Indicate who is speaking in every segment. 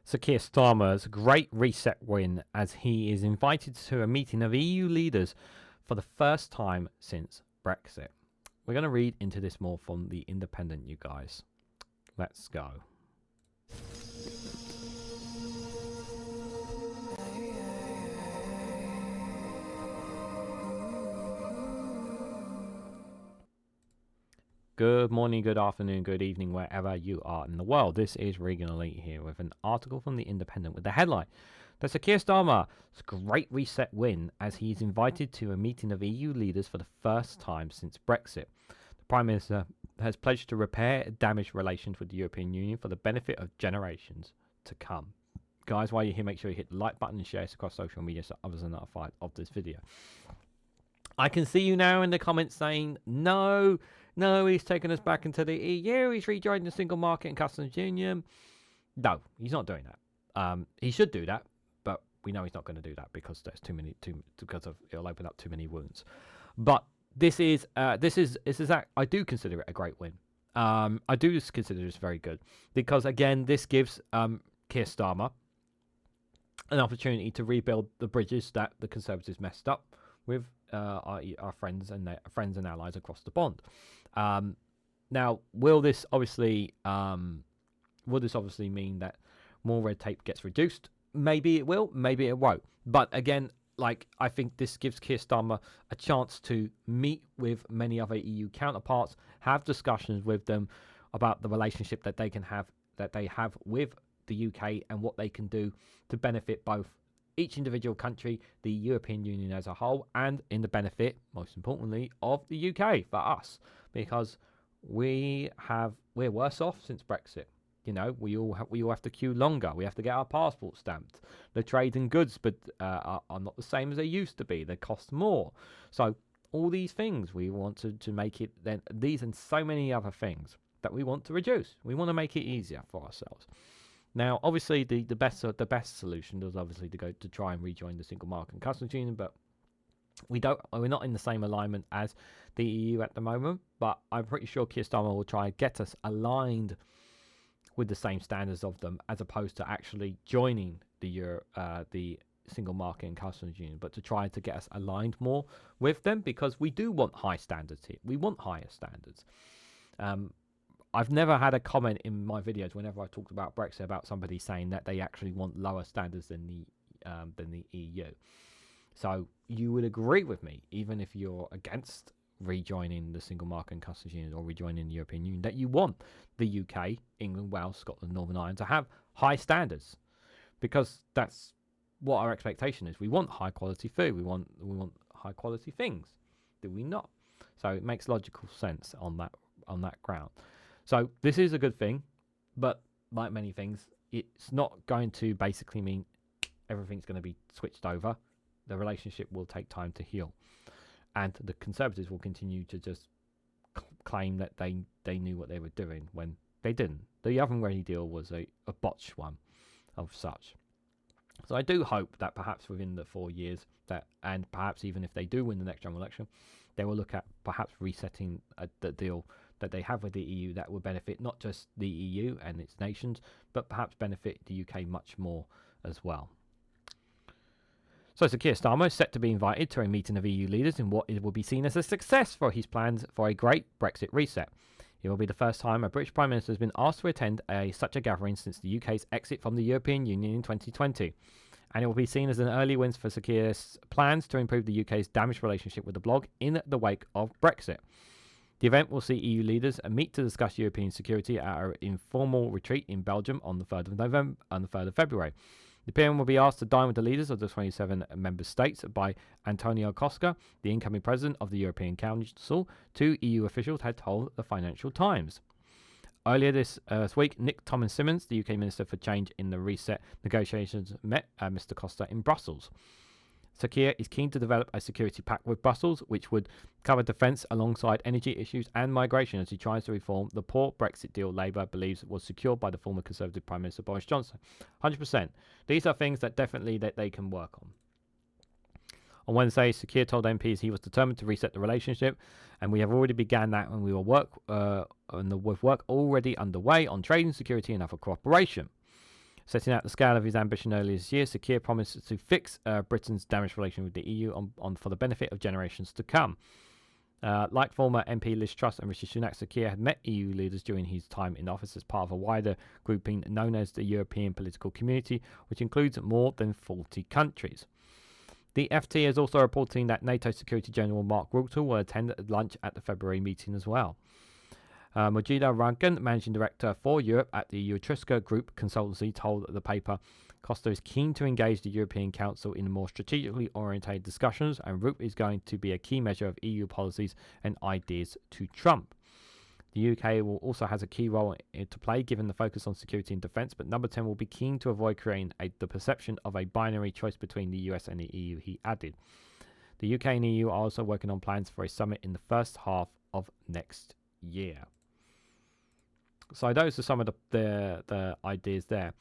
Speaker 1: Sir Keir Starmer's great reset win as he is invited to a meeting of EU leaders for the first time since Brexit. We're going to read into this more from The Independent, you guys. Let's go. Good morning, good afternoon, good evening, wherever you are in the world. This is Reganelite here with an article from The Independent with the headline that Sir Keir Starmer's great reset win as he is invited to a meeting of EU leaders for the first time since Brexit. The Prime Minister has pledged to repair damaged relations with the European Union for the benefit of generations to come. Guys, while you're here, make sure you hit the like button and share this across social media so others are notified of this video. I can see you now in the comments saying, no, he's taken us back into the EU. He's rejoined the single market and customs union. No, he's not doing that. He should do that, but we know he's not going to do that because there's it'll open up too many wounds. But this is I do consider it a great win. I do consider this very good because again, this gives Keir Starmer an opportunity to rebuild the bridges that the Conservatives messed up with our friends and allies across the pond. Now, will this obviously mean that more red tape gets reduced? Maybe it will, maybe it won't. But again, I think this gives Keir Starmer a chance to meet with many other EU counterparts, have discussions with them about the relationship that they have with the UK and what they can do to benefit both each individual country, the European Union as a whole, and in the benefit, most importantly, of the UK for us, because we're worse off since Brexit. You know, we all have to queue longer. We have to get our passport stamped. The trade in goods, but are not the same as they used to be. They cost more. So all these things we want to make it. Then these and so many other things that we want to reduce. We want to make it easier for ourselves. Now, obviously, the best solution is obviously to try and rejoin the single market and customs union, but we're not in the same alignment as the EU at the moment. But I'm pretty sure Keir Starmer will try and get us aligned with the same standards of them, as opposed to actually joining the single market and customs union, but to try to get us aligned more with them, because we do want high standards here. We want higher standards. I've never had a comment in my videos whenever I talked about Brexit about somebody saying that they actually want lower standards than the EU. So you would agree with me, even if you're against rejoining the single market and customs union or rejoining the European Union, that you want the UK, England, Wales, Scotland, Northern Ireland to have high standards, because that's what our expectation is. We want high quality food. We want high quality things. Do we not? So it makes logical sense on that ground. So this is a good thing, but like many things, it's not going to basically mean everything's going to be switched over. The relationship will take time to heal, and the Conservatives will continue to just claim that they knew what they were doing when they didn't. The Oven Ready deal was a botched one of such. So I do hope that perhaps within the 4 years, and perhaps even if they do win the next general election, they will look at perhaps resetting the deal that they have with the EU that will benefit not just the EU and its nations, but perhaps benefit the UK much more as well. So Sir Keir Starmer is set to be invited to a meeting of EU leaders in what will be seen as a success for his plans for a great Brexit reset. It will be the first time a British Prime Minister has been asked to attend such a gathering since the UK's exit from the European Union in 2020. And it will be seen as an early win for Sir Keir's plans to improve the UK's damaged relationship with the bloc in the wake of Brexit. The event will see EU leaders meet to discuss European security at an informal retreat in Belgium on the 3rd of February. The PM will be asked to dine with the leaders of the 27 member states by António Costa, the incoming president of the European Council, two EU officials had told the Financial Times. Earlier this week, Nick Thomas-Symonds, the UK Minister for Change in the Reset negotiations, met Mr Costa in Brussels. Sir Keir is keen to develop a security pact with Brussels, which would cover defence alongside energy issues and migration, as he tries to reform the poor Brexit deal Labour believes was secured by the former Conservative Prime Minister Boris Johnson. 100%. These are things that definitely that they can work on. On Wednesday, Sir Keir told MPs he was determined to reset the relationship, and we have already began that, and we will work with work already underway on trade and security and other cooperation. Setting out the scale of his ambition earlier this year, Sir Keir promised to fix Britain's damaged relation with the EU for the benefit of generations to come. Like former MP Liz Truss and Rishi Sunak, Sir Keir had met EU leaders during his time in office as part of a wider grouping known as the European Political Community, which includes more than 40 countries. The FT is also reporting that NATO Security General Mark Rutte will attend lunch at the February meeting as well. Mojida Rangan, Managing Director for Europe at the Eutrisca Group Consultancy, told the paper Costa is keen to engage the European Council in more strategically oriented discussions, and Rutte is going to be a key measure of EU policies and ideas to Trump. The UK will also has a key role to play given the focus on security and defence, but Number 10 will be keen to avoid creating the perception of a binary choice between the US and the EU, he added. The UK and EU are also working on plans for a summit in the first half of next year. So those are some of the ideas there.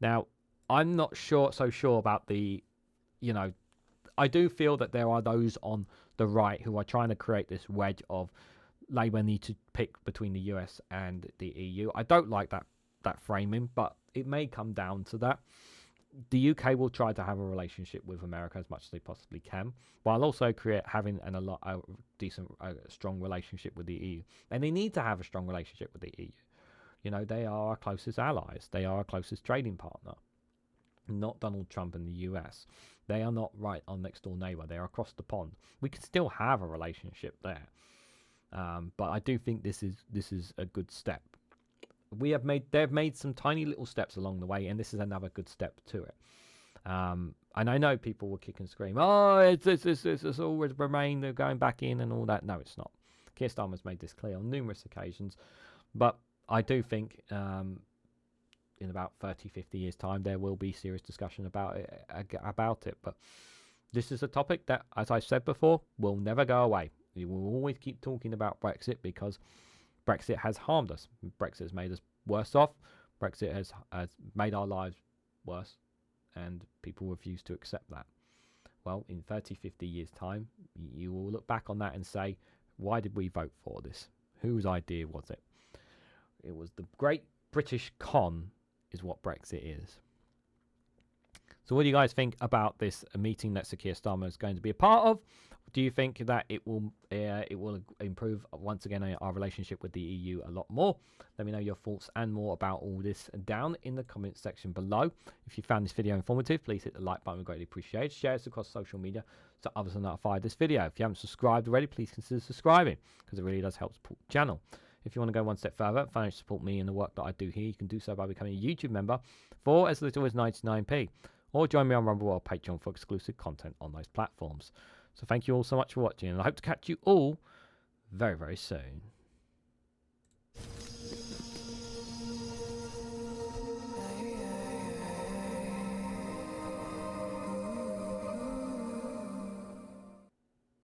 Speaker 1: Now, I'm not so sure about I do feel that there are those on the right who are trying to create this wedge of Labour need to pick between the US and the EU. I don't like that framing, but it may come down to that. The UK will try to have a relationship with America as much as they possibly can, while also having a strong relationship with the EU. And they need to have a strong relationship with the EU. They are our closest allies. They are our closest trading partner. Not Donald Trump and the US. They are not right on next door neighbour. They are across the pond. We can still have a relationship there. But I do think this is a good step. They've made some tiny little steps along the way, and this is another good step to it. And I know people will kick and scream, "Oh, it's always remain. They're going back in and all that." No, it's not. Keir Starmer's made this clear on numerous occasions, but I do think in about 30, 50 years' time, there will be serious discussion about it. But this is a topic that, as I said before, will never go away. We will always keep talking about Brexit because Brexit has harmed us. Brexit has made us worse off. Brexit has made our lives worse, and people refuse to accept that. Well, in 30, 50 years' time, you will look back on that and say, why did we vote for this? Whose idea was it? It was the great British con is what Brexit is. So what do you guys think about this meeting that Sir Keir Starmer is going to be a part of? Do you think that it will improve once again our relationship with the EU a lot more? Let me know your thoughts and more about all this down in the comments section below. If you found this video informative, please hit the like button. We greatly appreciate it. Share this across social media so others are notified of this video. If you haven't subscribed already, please consider subscribing because it really does help support the channel. If you want to go one step further, financially support me and the work that I do here, you can do so by becoming a YouTube member for as little as 99p. Or join me on Rumble or Patreon for exclusive content on those platforms. So thank you all so much for watching, and I hope to catch you all very, very soon.